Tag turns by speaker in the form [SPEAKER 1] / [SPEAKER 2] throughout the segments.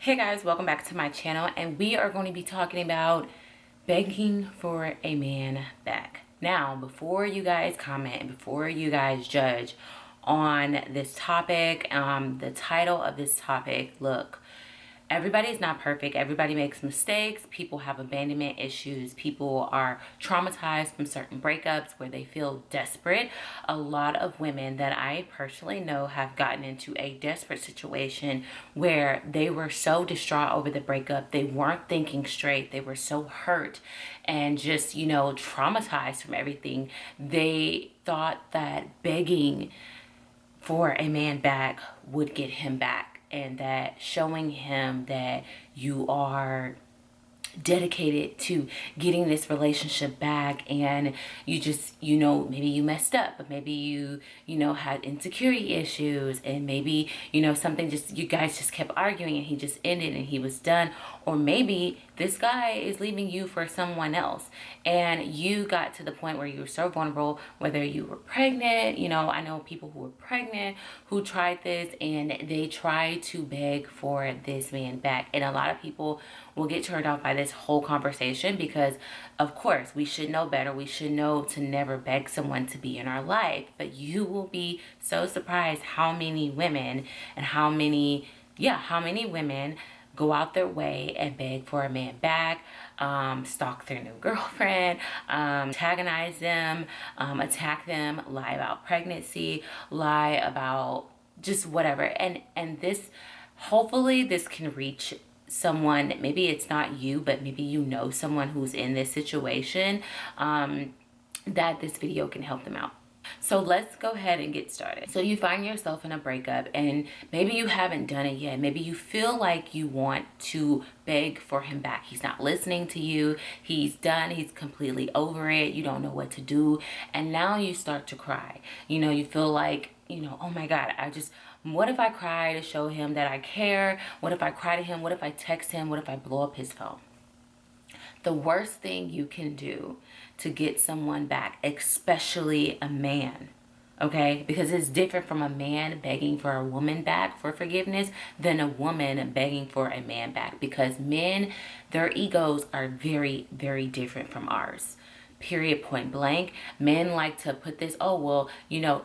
[SPEAKER 1] Hey guys, welcome back to my channel, and we are going to be talking about begging for a man back. Now, before you guys comment, before you guys judge on this topic, the title of this topic, look, everybody's not perfect. Everybody makes mistakes. People have abandonment issues. People are traumatized from certain breakups where they feel desperate. A lot of women that I personally know have gotten into a desperate situation where they were so distraught over the breakup. They weren't thinking straight. They were so hurt and just, traumatized from everything. They thought that begging for a man back would get him back, and that showing him that you are dedicated to getting this relationship back, and you just, maybe you messed up, but maybe you had insecurity issues, and maybe something, just you guys just kept arguing and he just ended and he was done. Or maybe this guy is leaving you for someone else, and you got to the point where you were so vulnerable, whether you were pregnant. I know people who were pregnant who tried this, and they tried to beg for this man back, and a lot of people will get turned off by this whole conversation because, of course, we should know better. We should know to never beg someone to be in our life. But you will be so surprised how many women and how many women go out their way and beg for a man back, stalk their new girlfriend, antagonize them, attack them, lie about pregnancy, lie about just whatever. And this, hopefully this can reach someone. Maybe it's not you, but maybe someone who's in this situation, that this video can help them out. So let's go ahead and get started. So you find yourself in a breakup, and maybe you haven't done it yet. Maybe you feel like you want to beg for him back. He's not listening to you. He's done. He's completely over it. You don't know what to do. And now you start to cry. You feel like, oh my God, what if I cry to show him that I care? What if I cry to him? What if I text him? What if I blow up his phone? The worst thing you can do to get someone back, especially a man, okay? Because it's different from a man begging for a woman back for forgiveness than a woman begging for a man back. Because men, their egos are very, very different from ours. Period, point blank. Men like to put this, oh, well,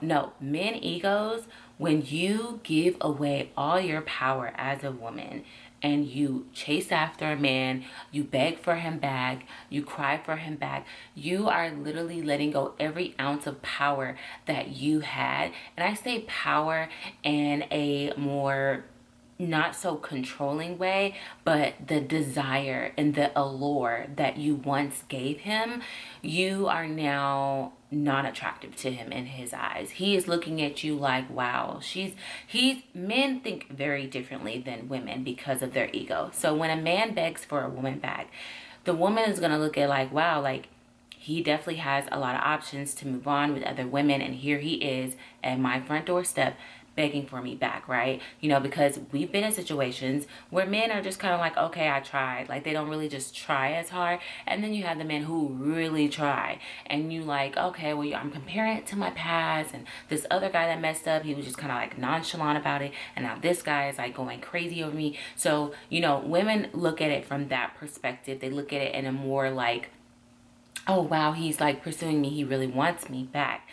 [SPEAKER 1] no. Men egos, when you give away all your power as a woman and you chase after a man, you beg for him back, you cry for him back, you are literally letting go every ounce of power that you had. And I say power in a more not so controlling way, but the desire and the allure that you once gave him, you are now not attractive to him in his eyes. He is looking at you like, wow, men think very differently than women because of their ego. So when a man begs for a woman back, the woman is going to look at like, wow, like, he definitely has a lot of options to move on with other women, and here he is at my front doorstep begging for me back, right? Because we've been in situations where men are just kind of like, okay, I tried. Like, they don't really just try as hard. And then you have the men who really try, and you like, okay, well, I'm comparing it to my past, and this other guy that messed up, he was just kind of like nonchalant about it, and now this guy is like going crazy over me. So, women look at it from that perspective. They look at it in a more like, oh wow, he's like pursuing me, he really wants me back.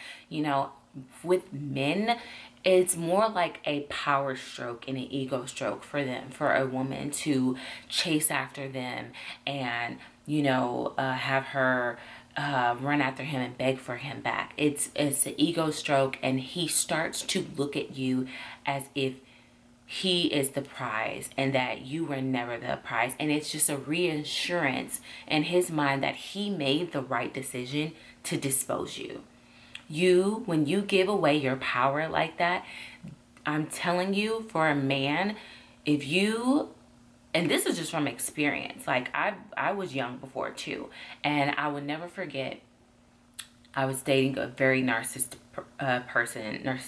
[SPEAKER 1] With men, it's more like a power stroke and an ego stroke for them, for a woman to chase after them and have her run after him and beg for him back. It's an ego stroke, and he starts to look at you as if he is the prize and that you were never the prize. And it's just a reassurance in his mind that he made the right decision to dispose you. When you give away your power like that, I'm telling you, for a man, and this is just from experience, like I was young before too, and I would never forget, I was dating a very narcissistic person,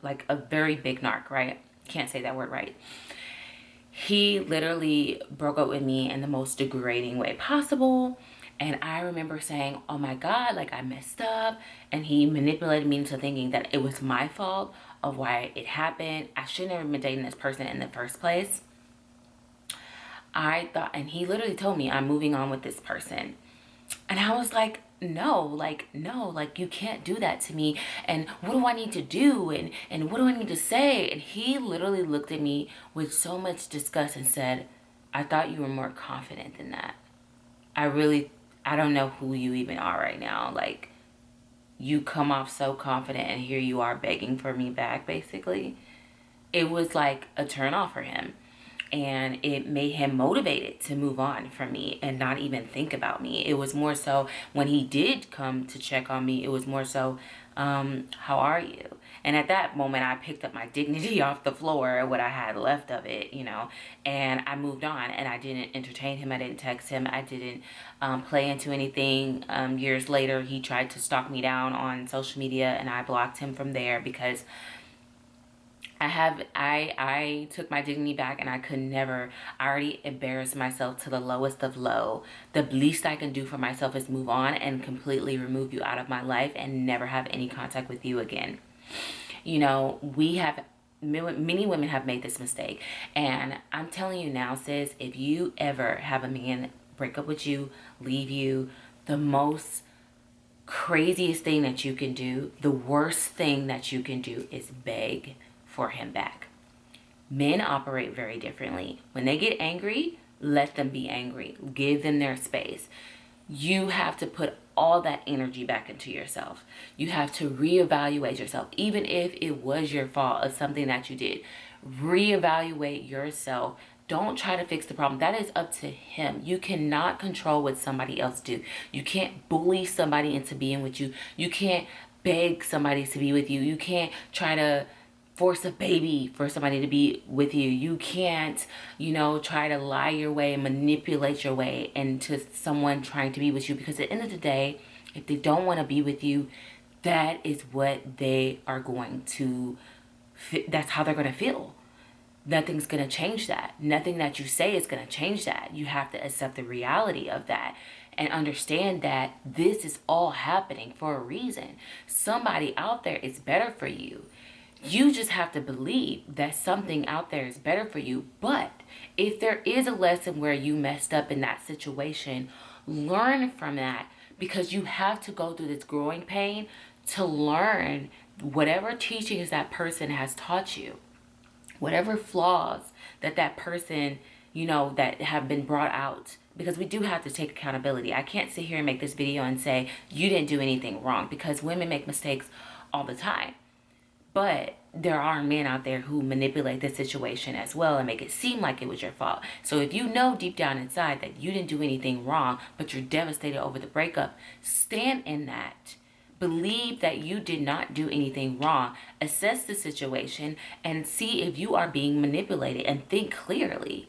[SPEAKER 1] like a very big narc, right? Can't say that word right. He literally broke up with me in the most degrading way possible. And I remember saying, oh my God, like, I messed up. And he manipulated me into thinking that it was my fault of why it happened. I shouldn't have been dating this person in the first place. I thought, and he literally told me, I'm moving on with this person. And I was like, no, like you can't do that to me. And what do I need to do? And what do I need to say? And he literally looked at me with so much disgust and said, I thought you were more confident than that. I don't know who you even are right now. Like, you come off so confident and here you are begging for me back, basically. It was like a turn off for him. And it made him motivated to move on from me and not even think about me. It was more so when he did come to check on me, it was more so, how are you? And at that moment, I picked up my dignity off the floor, what I had left of it, you know, and I moved on, and I didn't entertain him. I didn't text him. I didn't play into anything. Years later, he tried to stalk me down on social media, and I blocked him from there because I took my dignity back, and I could never. I already embarrassed myself to the lowest of low. The least I can do for myself is move on and completely remove you out of my life and never have any contact with you again. You know, many women have made this mistake, and I'm telling you now, sis, if you ever have a man break up with you, leave you, the most craziest thing that you can do, the worst thing that you can do is beg for him back. Men operate very differently. When they get angry, let them be angry. Give them their space. You have to put all that energy back into yourself. You have to reevaluate yourself. Even if it was your fault of something that you did, reevaluate yourself. Don't try to fix the problem. That is up to him. You cannot control what somebody else do. You can't bully somebody into being with you. You can't beg somebody to be with you. You can't try to force a baby for somebody to be with you. You can't, you know, try to lie your way and manipulate your way into someone trying to be with you, because at the end of the day, if they don't want to be with you, that is what they are going to, that's how they're going to feel. Nothing's going to change that. Nothing that you say is going to change that. You have to accept the reality of that and understand that this is all happening for a reason. Somebody out there is better for you. You just have to believe that something out there is better for you. But if there is a lesson where you messed up in that situation, learn from that, because you have to go through this growing pain to learn whatever teachings that person has taught you, whatever flaws that that person, you know, that have been brought out. Because we do have to take accountability. I can't sit here and make this video and say you didn't do anything wrong, because women make mistakes all the time. But there are men out there who manipulate the situation as well and make it seem like it was your fault. So if you know deep down inside that you didn't do anything wrong, but you're devastated over the breakup, stand in that. Believe that you did not do anything wrong. Assess the situation and see if you are being manipulated, and think clearly.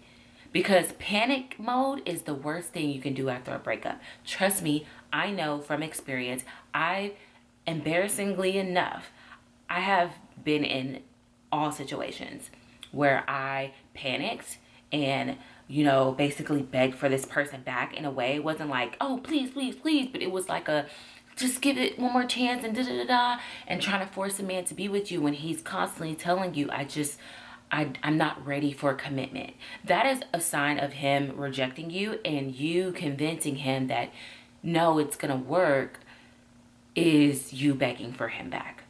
[SPEAKER 1] Because panic mode is the worst thing you can do after a breakup. Trust me, I know from experience. Embarrassingly enough, I have been in all situations where I panicked and, you know, basically begged for this person back in a way. It wasn't like, oh, please, please, please. But it was like a, just give it one more chance and da-da-da-da. And trying to force a man to be with you when he's constantly telling you, I'm not ready for a commitment. That is a sign of him rejecting you, and you convincing him that, no, it's going to work, is you begging for him back.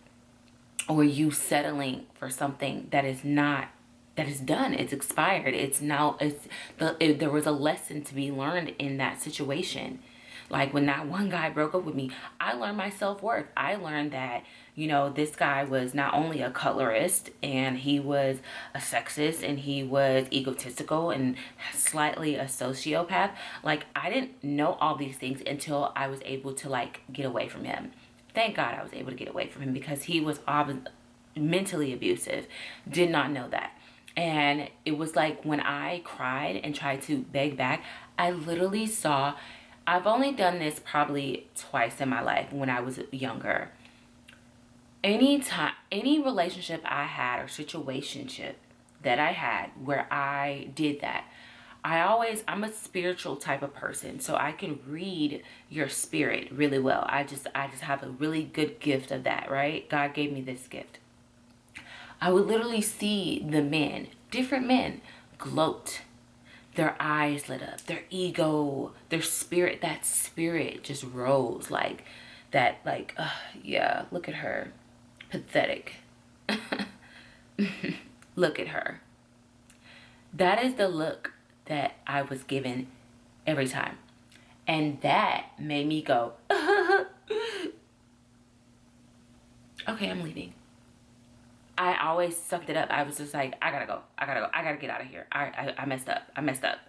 [SPEAKER 1] Or you settling for something that is not, that is done. It's expired. There was a lesson to be learned in that situation. Like when that one guy broke up with me, I learned my self-worth. I learned that, you know, this guy was not only a colorist, and he was a sexist, and he was egotistical and slightly a sociopath. Like, I didn't know all these things until I was able to, like, get away from him. Thank God I was able to get away from him, because he was mentally abusive. Did not know that. And it was like when I cried and tried to beg back, I literally saw, I've only done this probably twice in my life when I was younger. Any relationship I had or situationship that I had where I did that, I'm a spiritual type of person, so I can read your spirit really well. I just have a really good gift of that, right? God gave me this gift. I would literally see the men, different men, gloat, their eyes lit up, their ego, their spirit, that spirit just rose like that, like, yeah, look at her. Pathetic. Look at her. That is the look that I was given every time. And that made me go, okay, I'm leaving. I always sucked it up. I was just like, I gotta go. I gotta get out of here. I messed up.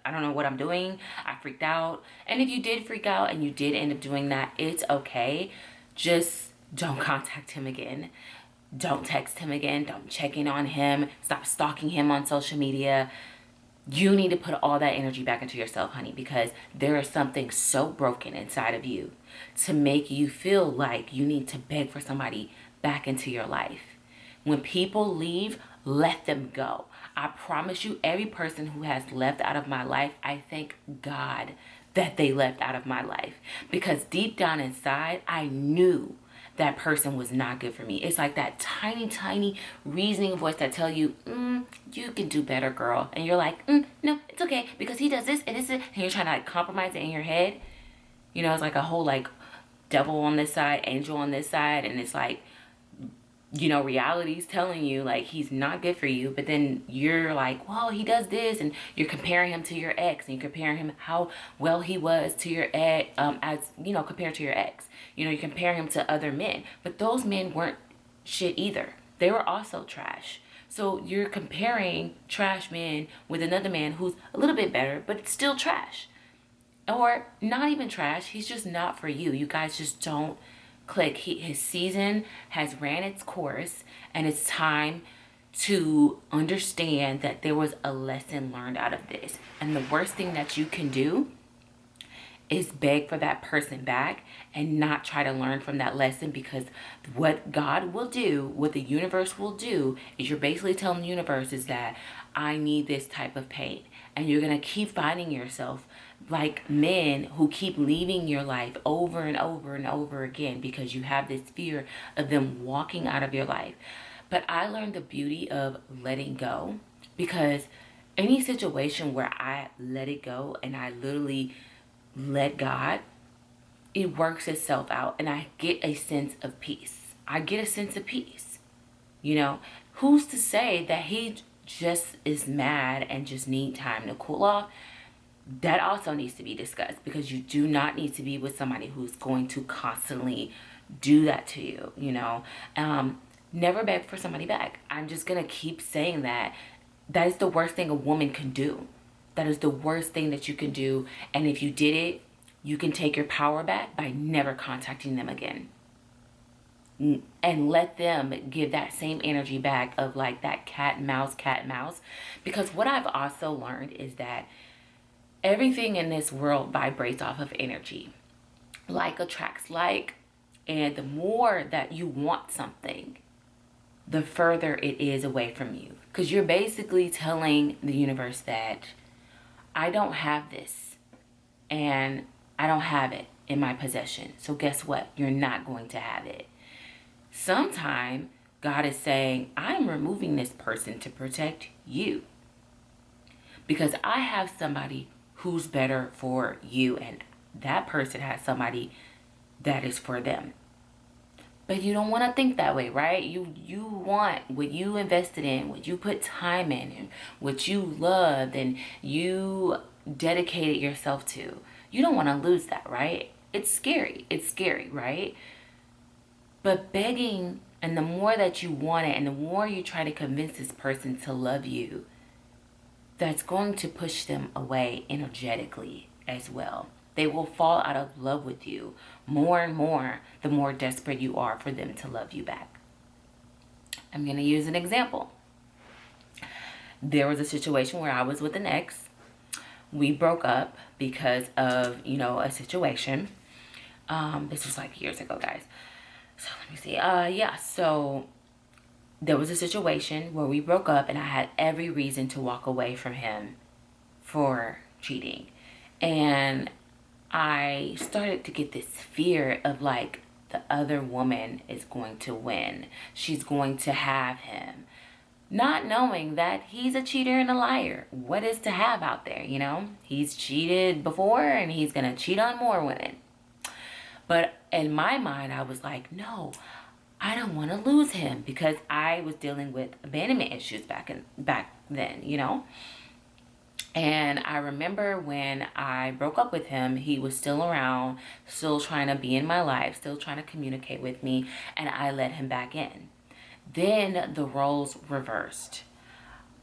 [SPEAKER 1] I don't know what I'm doing. I freaked out. And if you did freak out and you did end up doing that, it's okay. Just don't contact him again. Don't text him again. Don't check in on him. Stop stalking him on social media. You need to put all that energy back into yourself, honey, because there is something so broken inside of you to make you feel like you need to beg for somebody back into your life. When people leave, let them go. I promise you, every person who has left out of my life, I thank God that they left out of my life. Because deep down inside, I knew that person was not good for me. It's like that tiny, tiny reasoning voice that tell you, you can do better, girl. And you're like, no, it's okay because he does this and this, and you're trying to like compromise it in your head. You know, it's like a whole like devil on this side, angel on this side, and it's like, you know, reality's telling you like he's not good for you, but then you're like, well, he does this, and you're comparing him to your ex, and you're comparing him how well he was to your ex, as you know, compared to your ex. You know, you compare him to other men, but those men weren't shit either. They were also trash. So you're comparing trash men with another man who's a little bit better, but it's still trash, or not even trash. He's just not for you. You guys just don't click. His season has ran its course, and it's time to understand that there was a lesson learned out of this. And the worst thing that you can do is beg for that person back and not try to learn from that lesson, because what God will do, what the universe will do, is you're basically telling the universe is that I need this type of pain. And you're going to keep finding yourself like men who keep leaving your life over and over and over again because you have this fear of them walking out of your life. But I learned the beauty of letting go, because any situation where I let it go and I literally let God, it works itself out and I get a sense of peace. I get a sense of peace. You know, who's to say that he just is mad and just need time to cool off? That also needs to be discussed, because you do not need to be with somebody who's going to constantly do that to you, you know. Never beg for somebody back. I'm just going to keep saying that. That is the worst thing a woman can do. That is the worst thing that you can do. And if you did it, you can take your power back by never contacting them again. And let them give that same energy back of like that cat and mouse. Because what I've also learned is that everything in this world vibrates off of energy. Like attracts like. And the more that you want something, the further it is away from you. Because you're basically telling the universe that I don't have this. And I don't have it in my possession. So guess what? You're not going to have it. Sometime God is saying, I'm removing this person to protect you. Because I have somebody who's better for you, and that person has somebody that is for them. But you don't want to think that way, right? You want what you invested in, what you put time in, and what you loved and you dedicated yourself to. You don't want to lose that, right? It's scary. It's scary, right? But begging, and the more that you want it and the more you try to convince this person to love you, that's going to push them away energetically as well. They will fall out of love with you more and more the more desperate you are for them to love you back. I'm going to use an example. There was a situation where I was with an ex. We broke up because of, you know, a situation. This was like years ago, guys. So let me see. So there was a situation where we broke up and I had every reason to walk away from him for cheating. And I started to get this fear of like, the other woman is going to win. She's going to have him. not knowing that he's a cheater and a liar. What is to have out there, you know? He's cheated before and he's going to cheat on more women. But in my mind, I was like, no, I don't want to lose him, because I was dealing with abandonment issues back then, you know? And I remember when I broke up with him, he was still around, still trying to be in my life, still trying to communicate with me, and I let him back in. Then the roles reversed.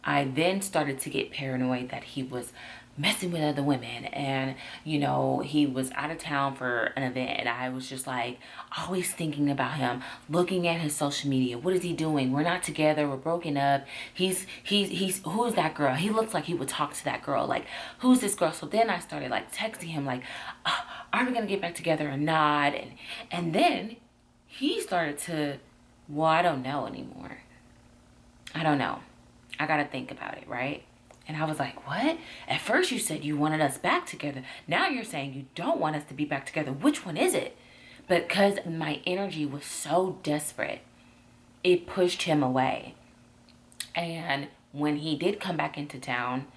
[SPEAKER 1] I then started to get paranoid that he was messing with other women, and you know, he was out of town for an event, and I was just like always thinking about him, looking at his social media. What is he doing? We're not together, we're broken up. He's who's that girl? He looks like he would talk to that girl. Like, who's this girl? So then I started like texting him like, are we gonna get back together or not? And then he started to, well, I don't know anymore. I don't know. I gotta think about it, right? And I was like, what? At first you said you wanted us back together. Now you're saying you don't want us to be back together. Which one is it? Because my energy was so desperate, it pushed him away. And when he did come back into town,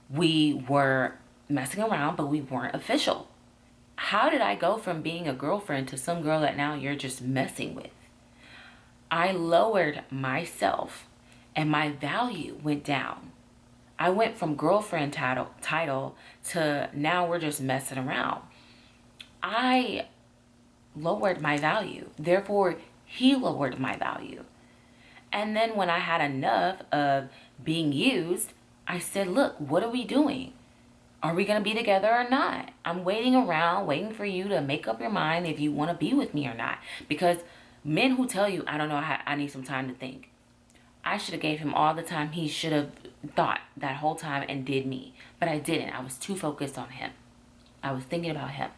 [SPEAKER 1] we were messing around, but we weren't official. How did I go from being a girlfriend to some girl that now you're just messing with? I lowered myself and my value went down. I went from girlfriend title to now we're just messing around. I lowered my value. Therefore, he lowered my value. And then when I had enough of being used, I said, look, what are we doing? Are we going to be together or not? I'm waiting around, waiting for you to make up your mind if you want to be with me or not. Because men who tell you, I don't know, I need some time to think. I should have gave him all the time he should have thought that whole time and did me. But I didn't. I was too focused on him. I was thinking about him.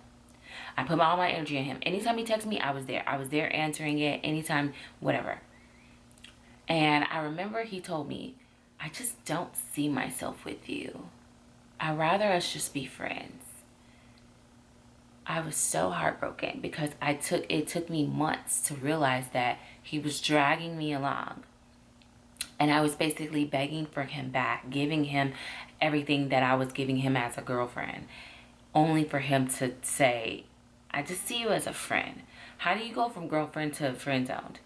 [SPEAKER 1] I put all my energy in him. Anytime he texted me, I was there. I was there answering it. Anytime, whatever. And I remember he told me, I just don't see myself with you. I'd rather us just be friends. I was so heartbroken because it took me months to realize that he was dragging me along. And I was basically begging for him back, giving him everything that I was giving him as a girlfriend, only for him to say, I just see you as a friend. How do you go from girlfriend to friend zoned?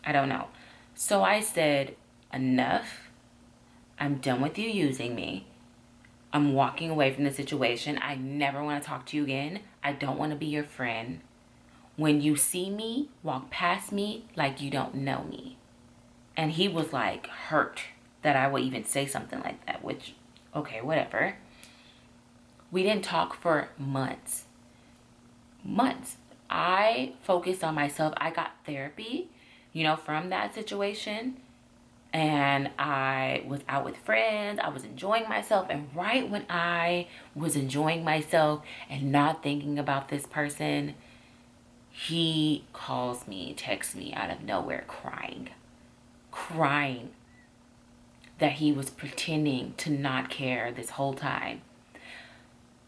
[SPEAKER 1] I don't know. So I said, enough. I'm done with you using me. I'm walking away from the situation. I never want to talk to you again. I don't want to be your friend. When you see me, walk past me like you don't know me. And he was like hurt that I would even say something like that, which, okay, whatever. We didn't talk for months. Months. I focused on myself. I got therapy, you know, from that situation. And I was out with friends. I was enjoying myself. And right when I was enjoying myself and not thinking about this person, he calls me, texts me out of nowhere crying that he was pretending to not care this whole time,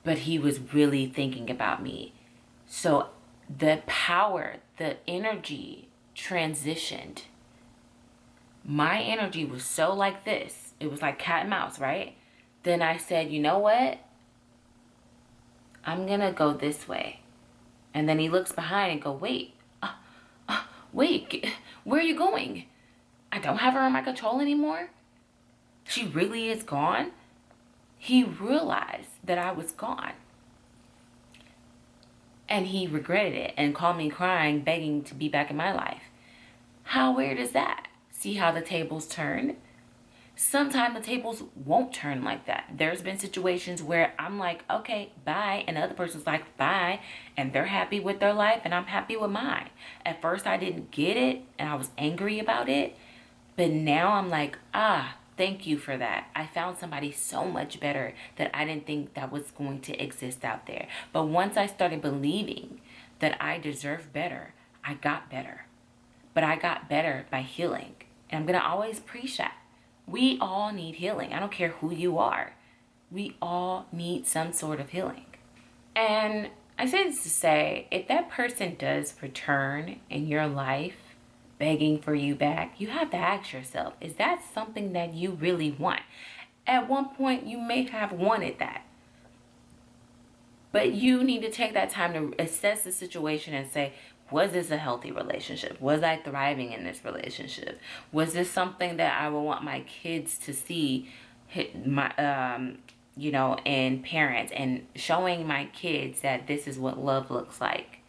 [SPEAKER 1] but he was really thinking about me. So the power, the energy transitioned. My energy was so like this. It was like cat and mouse, right? Then I said, you know what? I'm gonna go this way. And then he looks behind and go, wait, where are you going? I don't have her in my control anymore. She really is gone. He realized that I was gone. And he regretted it and called me crying, begging to be back in my life. How weird is that? See how the tables turn? Sometimes the tables won't turn like that. There's been situations where I'm like, okay, bye. And the other person's like, bye. And they're happy with their life and I'm happy with mine. At first I didn't get it and I was angry about it. But now I'm like, thank you for that. I found somebody so much better that I didn't think that was going to exist out there. But once I started believing that I deserve better, I got better. But I got better by healing. And I'm going to always preach that. We all need healing. I don't care who you are. We all need some sort of healing. And I say this to say, if that person does return in your life begging for you back, you have to ask yourself, is that something that you really want? At one point, you may have wanted that. But you need to take that time to assess the situation and say, was this a healthy relationship? Was I thriving in this relationship? Was this something that I would want my kids to see, and parents, and showing my kids that this is what love looks like?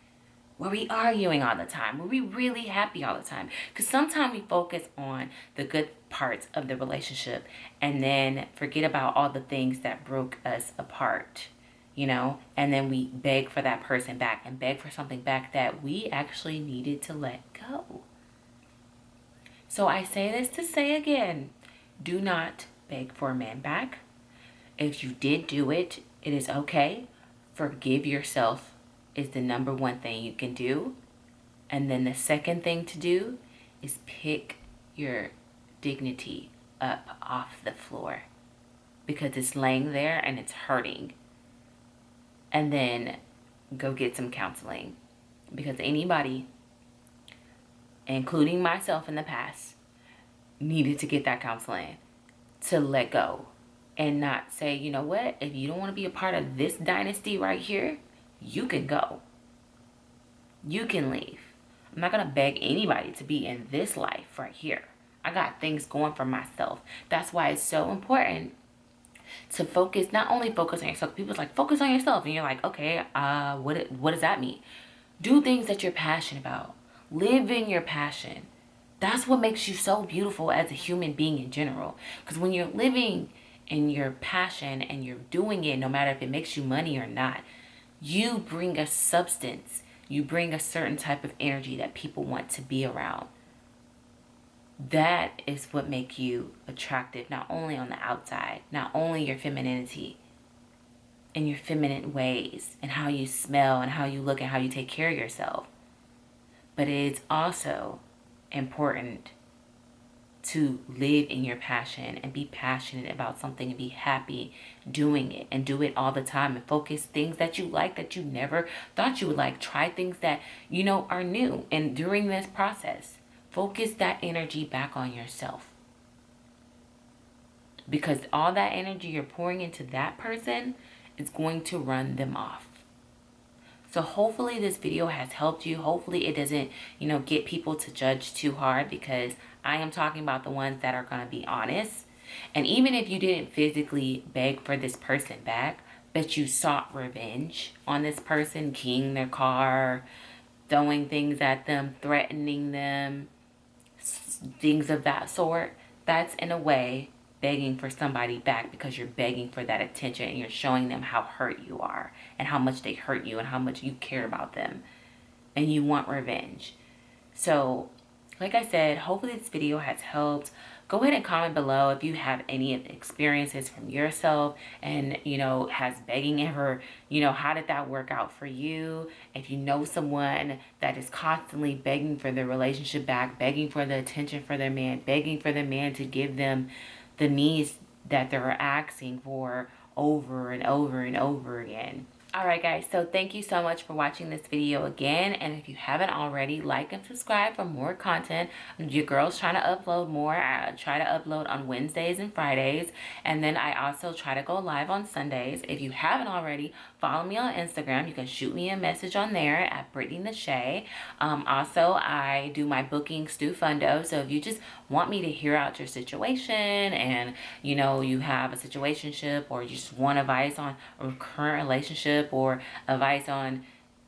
[SPEAKER 1] Were we arguing all the time? Were we really happy all the time? Because sometimes we focus on the good parts of the relationship and then forget about all the things that broke us apart. And then we beg for that person back and beg for something back that we actually needed to let go. So I say this to say again, do not beg for a man back. If you did do it, it is okay. Forgive yourself is the number one thing you can do. And then the second thing to do is pick your dignity up off the floor, because it's laying there and it's hurting. And then go get some counseling, because anybody, including myself in the past, needed to get that counseling to let go and not say, you know what, if you don't want to be a part of this dynasty right here, you can go. You can leave. I'm not going to beg anybody to be in this life right here. I got things going for myself. That's why it's so important to focus, not only focus on yourself. People's like, focus on yourself. And you're like, okay, what does that mean? Do things that you're passionate about. Live in your passion. That's what makes you so beautiful as a human being in general. Because when you're living in your passion and you're doing it, no matter if it makes you money or not, you bring a substance. You bring a certain type of energy that people want to be around. That is what makes you attractive, not only on the outside, not only your femininity and your feminine ways and how you smell and how you look and how you take care of yourself, but it's also important to live in your passion and be passionate about something and be happy doing it, and do it all the time, and focus things that you like that you never thought you would like. Try things that are new, and during this process, focus that energy back on yourself, because all that energy you're pouring into that person is going to run them off. So hopefully this video has helped you. Hopefully it doesn't, get people to judge too hard, because I am talking about the ones that are going to be honest. And even if you didn't physically beg for this person back, but you sought revenge on this person, keying their car, throwing things at them, threatening them, things of that sort, that's in a way begging for somebody back, because you're begging for that attention and you're showing them how hurt you are and how much they hurt you and how much you care about them and you want revenge. So like I said, hopefully this video has helped. Go ahead and comment below if you have any experiences from yourself, and has begging ever, how did that work out for you? If you know someone that is constantly begging for their relationship back, begging for the attention for their man, begging for the man to give them the needs that they're asking for over and over and over again. Alright guys, so thank you so much for watching this video again, and if you haven't already, like and subscribe for more content. Your girl's trying to upload more. I try to upload on Wednesdays and Fridays, and then I also try to go live on Sundays. If you haven't already, follow me on Instagram. You can shoot me a message on there at Brittany the Shay. Also, I do my bookings through Fundo, so if you just want me to hear out your situation, and you have a situationship, or you just want advice on a current relationship, or advice on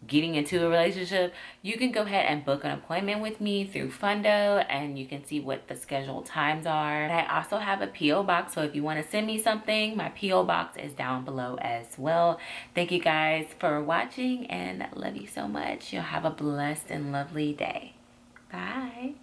[SPEAKER 1] getting into a relationship, you can go ahead and book an appointment with me through Fundo, and you can see what the scheduled times are. And I also have a P.O. box, so if you want to send me something, my P.O. box is down below as well. Thank you guys for watching, and love you so much. You'll have a blessed and lovely day. Bye.